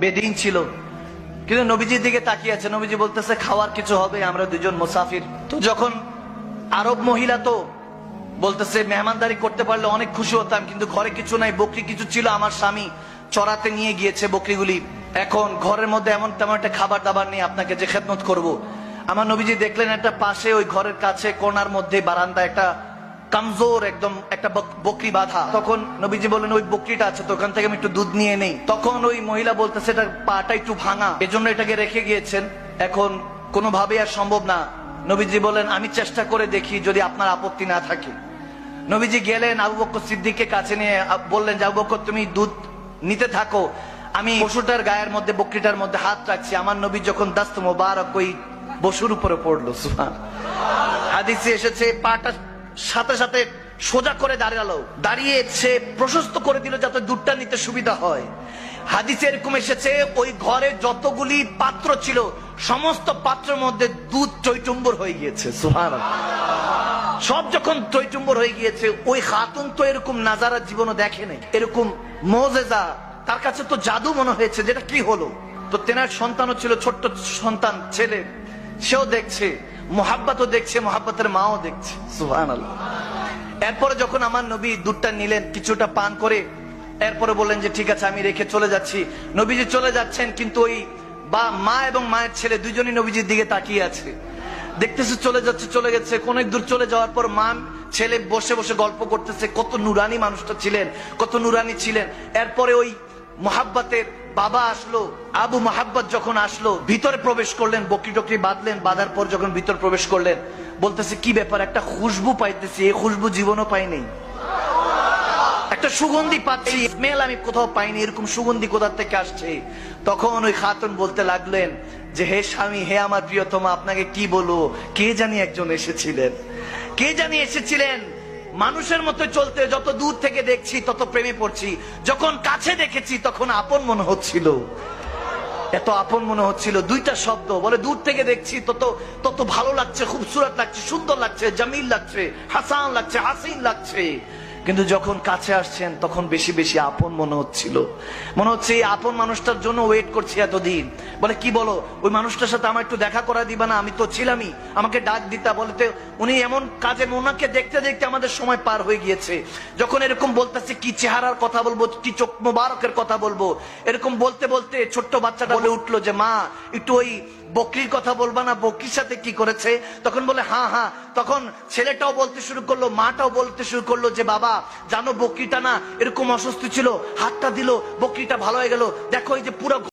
বেদিন ছিল, কিন্তু নবীজির দিকে তাকিয়ে আছে। নবীজি বলতেছে খাওয়ার কিছু হবে, আমরা দুজন মুসাফির। তো যখন আরব মহিলা তো বলতেছে মেহমানদারি করতে পারলে অনেক খুশি হতাম, কিন্তু ঘরে কিছু নাই, বকরি কিছু ছিল, আমার স্বামী চড়াতে নিয়ে গিয়েছে বকরিগুলি, এখন ঘরের মধ্যে এমন তেমন একটা খাবার দাবার নেই, আপনাকে যে খেদমত করব। আমার নবীজি দেখলেন একটা পাশে ওই ঘরের কাছে কোণার মধ্যে বারান্দা একটা কমজোর একদম একটা বকরি বাঁধা। তখন নবীজি বললেন ওই বকরিটা আছে তো, ওখান থেকে আমি একটু দুধ নিয়ে নেই। তখন ওই মহিলা বলতেছে এটা পাটা একটু ভাঙা, এজন্য এটাকে রেখে গিয়েছেন, এখন কোনোভাবেই আর সম্ভব না। নবীজি বলেন আমি চেষ্টা করে দেখি যদি আপনার আপত্তি না থাকে। নবীজি গেলেন আবু বকর সিদ্দিককে কাছে নিয়ে বললেন যে আবু বকর তুমি দুধ নিতে থাকো, আমি পশুটার গায়ের মধ্যে বকরিটার মধ্যে হাত রাখছি। আমার নবী যখন দাস্ত মোবারক ওই পশুর উপরে পড়লো, সুবহান, হাদিসে এসেছে পাটা সাথে সাথে সোজা করে দাঁড়ালো, দাঁড়িয়ে সে প্রশস্ত করে দিল যাতে দুধটা নিতে সুবিধা হয়। হাদিসে এরকম এসেছে ওই ঘরে যতগুলি পাত্র ছিল সমস্ত পাত্রের মধ্যে দুধ টইটুম্বর হয়ে গিয়েছে, সুবহানাল্লাহ। সব যখন টইটুম্বর হয়ে গিয়েছে, ওই খাতুন তো এরকম নাজারা জীবনও দেখে নাই, এরকম মুজিজা তার কাছে তো জাদু মনে হয়েছে, যেটা কি হলো। তো তেনার সন্তানও ছিল, ছোট্ট সন্তান ছেলে, সেও দেখছে, মোহাব্বতও দেখছে, মোহাব্বতের মাও দেখছে, সুবহানাল্লাহ। এরপরে যখন আমার নবী দুধটা নিলেন, কিছুটা পান করে এরপরে বললেন যে ঠিক আছে আমি রেখে চলে যাচ্ছি। নবীজি চলে যাচ্ছেন, কিন্তু ওই মা এবং মায়ের ছেলে দুইজনই নবীজির দিকে তাকিয়ে আছে, দেখতেছে চলে যাচ্ছে, চলে গেছে। অনেক দূর চলে যাওয়ার পর মা ছেলে বসে বসে গল্প করতেছে, কত নুরানি মানুষটা ছিলেন, কত নুরানি ছিলেন। এরপরে ওই মোহাব্বতের বাবা আসলো, আবু মোহাব্বত যখন আসলো, ভিতরে প্রবেশ করলেন, বকরি টকরি বাঁধলেন, বাঁধার পর যখন ভিতর প্রবেশ করলেন, বলতেছে কি ব্যাপার, একটা খুশবু পাইতেছি, এই খুশবু জীবনও পাইনি, একটা সুগন্ধি পাচ্ছি, স্মেল আমি কোথাও পাইনি, এরকম সুগন্ধি কোথা থেকে আসছে। তখন ওই খাতুন বলতে লাগলেন যে হে স্বামী, হে আমার প্রিয়তমা, আপনাকে কি বলবো, কে জানি একজন এসেছিলেন, কে জানি এসেছিলেন, মানুষের মতো চলতে, যত দূর থেকে দেখছি তত প্রেমে পড়ছি, যখন কাছে দেখেছি তখন আপন মনে হচ্ছিল, এত আপন মনে হচ্ছিল। দুইটা শব্দ বলে, দূর থেকে দেখছি তত তত ভালো লাগছে, খুবসুরত লাগছে, সুন্দর লাগছে, জামিল লাগছে, হাসান লাগছে, হাসিন লাগছে, কিন্তু যখন কাছে আসছেন তখন বেশি বেশি আপন মনে হচ্ছিল, মনে হচ্ছে এই আপন মানুষটার জন্য ওয়েট করছি এতদিন। বলে কি বলো, ওই মানুষটার সাথে আমার একটু দেখা করা দিবা না, আমি তো ছিলামই, আমাকে ডাক দিতা। বলতে উনি এমন কাজে, ওনাকে দেখতে দেখতে আমাদের সময় পার হয়ে গিয়েছে। যখন এরকম বলতেছে, কি চেহারার কথা বলবো, কি চোখ মোবারকের কথা বলবো, এরকম বলতে বলতে ছোট্ট বাচ্চাটা বলে উঠলো যে মা একটু ওই বকরির কথা বলবা না, বকরির সাথে কি করেছে। তখন বলে হ্যাঁ হ্যাঁ। তখন ছেলেটাও বলতে শুরু করলো, মাটাও বলতে শুরু করলো যে বাবা জানো বকরিটা না এরকম অসুস্থ ছিল, হাতটা দিল, বকরিটা ভালো হয়ে গেল, দেখো এই যে পুরো